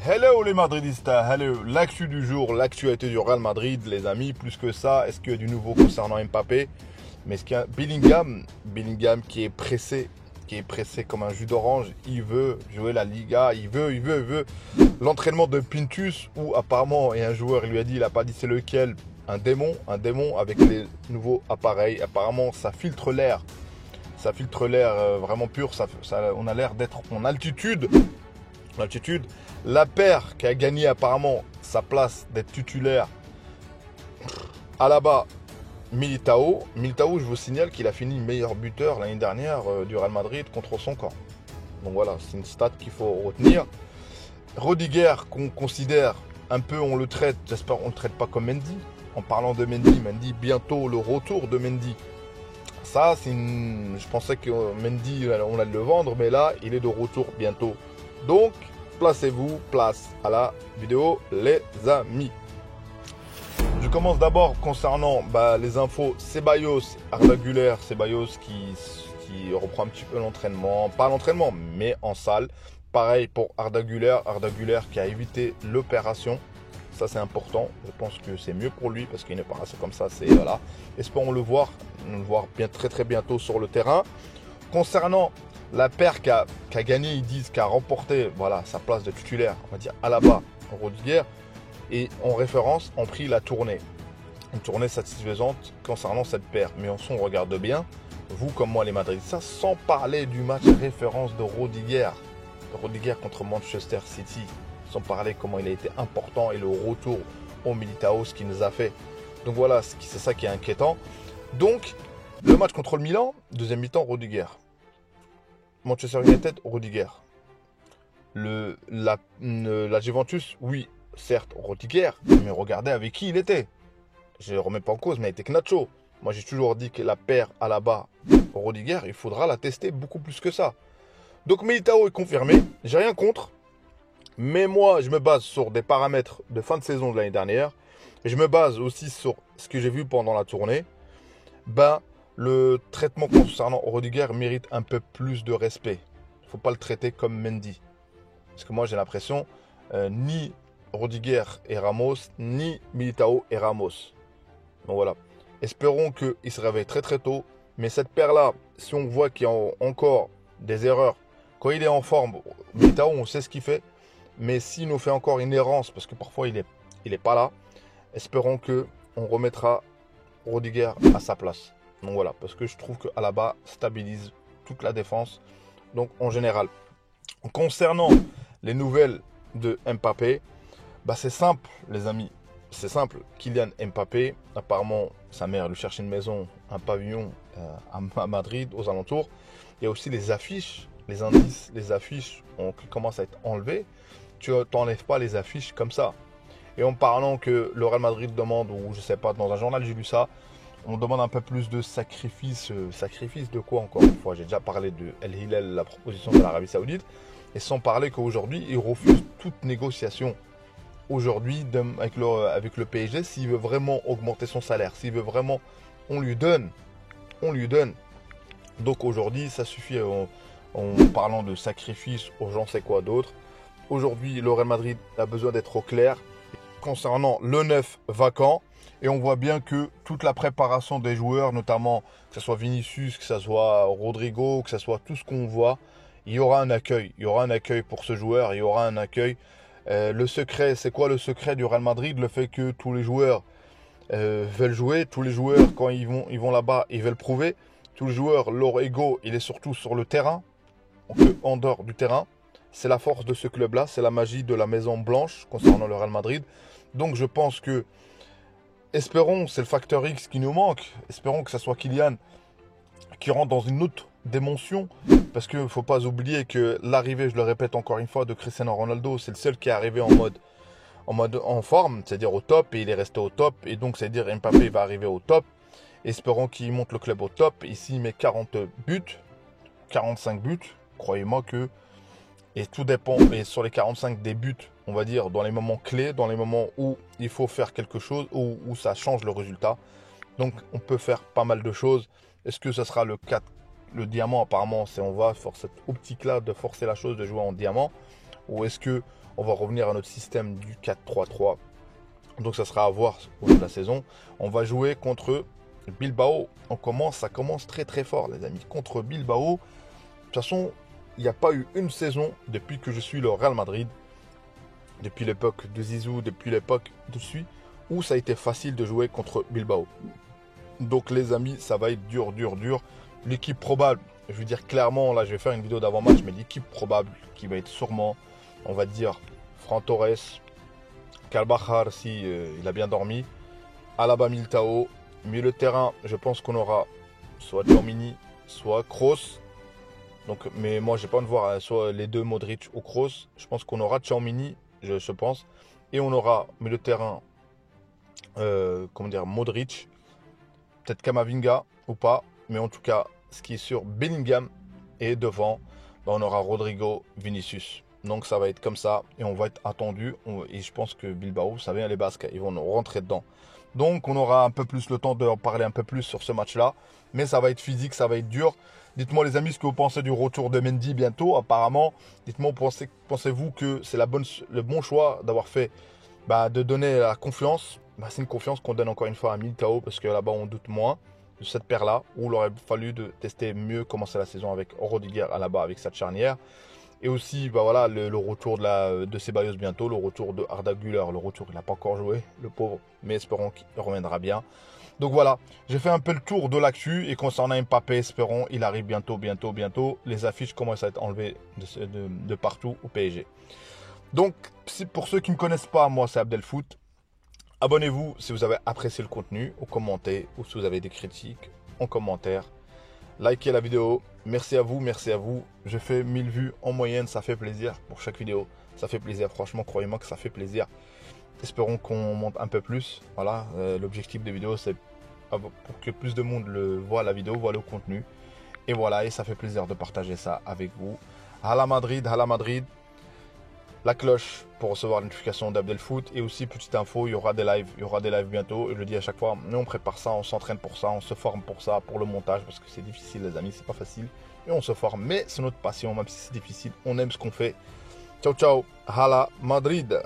Hello les Madridistas, hello. L'actu du jour, l'actualité du Real Madrid, les amis. Plus que ça, est-ce qu'il y a du nouveau concernant Mbappé? Mais est-ce qu'il y a Bellingham qui est pressé comme un jus d'orange. Il veut jouer la Liga, il veut l'entraînement de Pintus, où apparemment, et un joueur lui a dit, il n'a pas dit c'est lequel, un démon avec les nouveaux appareils. Apparemment, ça filtre l'air. Ça filtre l'air vraiment pur, on a l'air d'être en altitude. La paire qui a gagné apparemment sa place d'être titulaire Alaba, Militao, je vous signale qu'il a fini meilleur buteur l'année dernière du Real Madrid contre son camp. Donc voilà, c'est une stat qu'il faut retenir. Rudiger, qu'on considère un peu, on le traite, j'espère qu'on ne le traite pas comme Mendy. En parlant de Mendy, bientôt le retour de Mendy. Ça, je pensais que Mendy, on allait le vendre, mais là, il est de retour bientôt. Donc, placez-vous, place à la vidéo, les amis. Je commence d'abord concernant les infos. Ceballos, Arda Güler, Ceballos qui reprend un petit peu l'entraînement. Pas l'entraînement, mais en salle. Pareil pour Arda Güler qui a évité l'opération. Ça, c'est important. Je pense que c'est mieux pour lui parce qu'une opération comme ça, c'est voilà. Espérons le voir bien, très bientôt sur le terrain. Concernant la paire qui a gagné, ils disent, qui a remporté sa place de titulaire, on va dire Alaba, Rudiger, et en référence, ont pris la tournée. Une tournée satisfaisante concernant cette paire. Mais on regarde bien, vous comme moi les Madridistas, sans parler du match référence de Rudiger contre Manchester City, sans parler comment il a été important et le retour au Militao, ce qu'il nous a fait. Donc voilà, c'est ça qui est inquiétant. Donc, le match contre le Milan, deuxième mi-temps, Rudiger. Manchester United, Rudiger. La Juventus, oui, certes, Rudiger, mais regardez avec qui il était. Je ne remets pas en cause, mais il était que Nacho. Moi, j'ai toujours dit que la paire Alaba, Rudiger, il faudra la tester beaucoup plus que ça. Donc, Militao est confirmé. J'ai rien contre. Mais moi, je me base sur des paramètres de fin de saison de l'année dernière. Et je me base aussi sur ce que j'ai vu pendant la tournée. Le traitement concernant Rudiger mérite un peu plus de respect. Il ne faut pas le traiter comme Mendy. Parce que moi, j'ai l'impression, ni Rudiger et Ramos, ni Militao et Ramos. Donc voilà. Espérons qu'il se réveille très tôt. Mais cette paire-là, si on voit qu'il y a encore des erreurs, quand il est en forme, Militao, on sait ce qu'il fait. Mais s'il nous fait encore une errance, parce que parfois il est pas là, espérons qu'on remettra Rudiger à sa place. Donc voilà, parce que je trouve que Alaba stabilise toute la défense. Donc en général, concernant les nouvelles de Mbappé, c'est simple les amis. C'est simple, Kylian Mbappé, apparemment sa mère lui cherche une maison, un pavillon à Madrid, aux alentours. Il y a aussi les affiches, les indices, les affiches qui commencent à être enlevées. Tu n'enlèves pas les affiches comme ça. Et en parlant que le Real Madrid demande, ou je sais pas, dans un journal j'ai lu ça, on demande un peu plus de sacrifice. Sacrifice de quoi encore une fois? J'ai déjà parlé de El Hilal, la proposition de l'Arabie Saoudite. Et sans parler qu'aujourd'hui, il refuse toute négociation. Aujourd'hui, avec le PSG, s'il veut vraiment augmenter son salaire, s'il veut vraiment, on lui donne. Donc aujourd'hui, ça suffit en parlant de sacrifice aux j'en sais quoi d'autre. Aujourd'hui, le Real Madrid a besoin d'être au clair concernant le 9 vacant. Et on voit bien que toute la préparation des joueurs, notamment que ce soit Vinicius, que ce soit Rodrigo, que ce soit tout ce qu'on voit, il y aura un accueil. Il y aura un accueil pour ce joueur, il y aura un accueil. Le secret, c'est quoi le secret du Real Madrid? Le fait que tous les joueurs veulent jouer. Tous les joueurs, quand ils vont là-bas, ils veulent prouver. Tous les joueurs, leur ego, il est surtout sur le terrain, en dehors du terrain. C'est la force de ce club-là, c'est la magie de la Maison Blanche concernant le Real Madrid. Donc je pense que, espérons, c'est le facteur X qui nous manque. Espérons que ce soit Kylian qui rentre dans une autre dimension. Parce qu'il ne faut pas oublier que l'arrivée, je le répète encore une fois, de Cristiano Ronaldo, c'est le seul qui est arrivé en forme, c'est-à-dire au top, et il est resté au top. Et donc, c'est-à-dire Mbappé va arriver au top. Espérons qu'il monte le club au top. Et s'il met 40 buts, 45 buts, croyez-moi que... Et tout dépend, et sur les 45 des buts, on va dire, dans les moments clés, dans les moments où il faut faire quelque chose, où ça change le résultat. Donc, on peut faire pas mal de choses. Est-ce que ce sera le 4, le diamant apparemment, on va sur cette optique-là de forcer la chose, de jouer en diamant. Ou est-ce que On va revenir à notre système du 4-3-3. Donc ça sera à voir au bout de la saison. On va jouer contre Bilbao. Ça commence très très fort les amis. Contre Bilbao. De toute façon, il n'y a pas eu une saison depuis que je suis le Real Madrid, depuis l'époque de Zizou, depuis l'époque de Sui, où ça a été facile de jouer contre Bilbao. Donc les amis, ça va être dur. L'équipe probable, je veux dire clairement, là je vais faire une vidéo d'avant-match, mais l'équipe probable qui va être sûrement, on va dire, Fran Torres, Carvajal si il a bien dormi, Alaba, Militao, milieu de terrain, je pense qu'on aura soit Tchouaméni, soit Kroos. Donc, mais moi j'ai pas envie de voir soit les deux Modric ou Kroos. Je pense qu'on aura Tchouaméni, je pense, et on aura milieu de terrain, Modric, peut-être Camavinga ou pas, mais en tout cas, ce qui est sûr, Bellingham, et devant, on aura Rodrigo, Vinicius. Donc ça va être comme ça, et on va être attendu, et je pense que Bilbao, ça vient les Basques, ils vont nous rentrer dedans. Donc on aura un peu plus le temps de en parler un peu plus sur ce match-là, mais ça va être physique, ça va être dur. Dites-moi les amis ce que vous pensez du retour de Mendy bientôt, apparemment. Dites-moi, pensez-vous que c'est le bon choix d'avoir fait, de donner la confiance. C'est une confiance qu'on donne encore une fois à Militao, parce que là-bas on doute moins de cette paire-là, où il aurait fallu de tester mieux, commencer la saison avec Rudiger là-bas, avec sa charnière. Et aussi, voilà, le retour de Ceballos bientôt, le retour de Arda Güler, le retour, il n'a pas encore joué, le pauvre, mais espérons qu'il reviendra bien. Donc voilà, j'ai fait un peu le tour de l'actu, et concernant Mbappé, espérons, il arrive bientôt. Les affiches commencent à être enlevées de partout au PSG. Donc, pour ceux qui ne me connaissent pas, moi c'est Abdelfoot. Abonnez-vous si vous avez apprécié le contenu, ou commentez, ou si vous avez des critiques, en commentaire. Likez la vidéo, merci à vous. Je fais 1000 vues en moyenne, ça fait plaisir pour chaque vidéo. Ça fait plaisir, franchement, croyez-moi que ça fait plaisir. Espérons qu'on monte un peu plus. Voilà, l'objectif des vidéos, c'est pour que plus de monde voit la vidéo, voit le contenu. Et voilà, et ça fait plaisir de partager ça avec vous. Hala Madrid. La cloche pour recevoir la notification d'Abdelfoot. Et aussi, petite info, il y aura des lives bientôt. Et je le dis à chaque fois, nous on prépare ça, on s'entraîne pour ça, on se forme pour ça, pour le montage, parce que c'est difficile les amis, c'est pas facile. Et on se forme, mais c'est notre passion, même si c'est difficile, on aime ce qu'on fait. Ciao, Hala Madrid.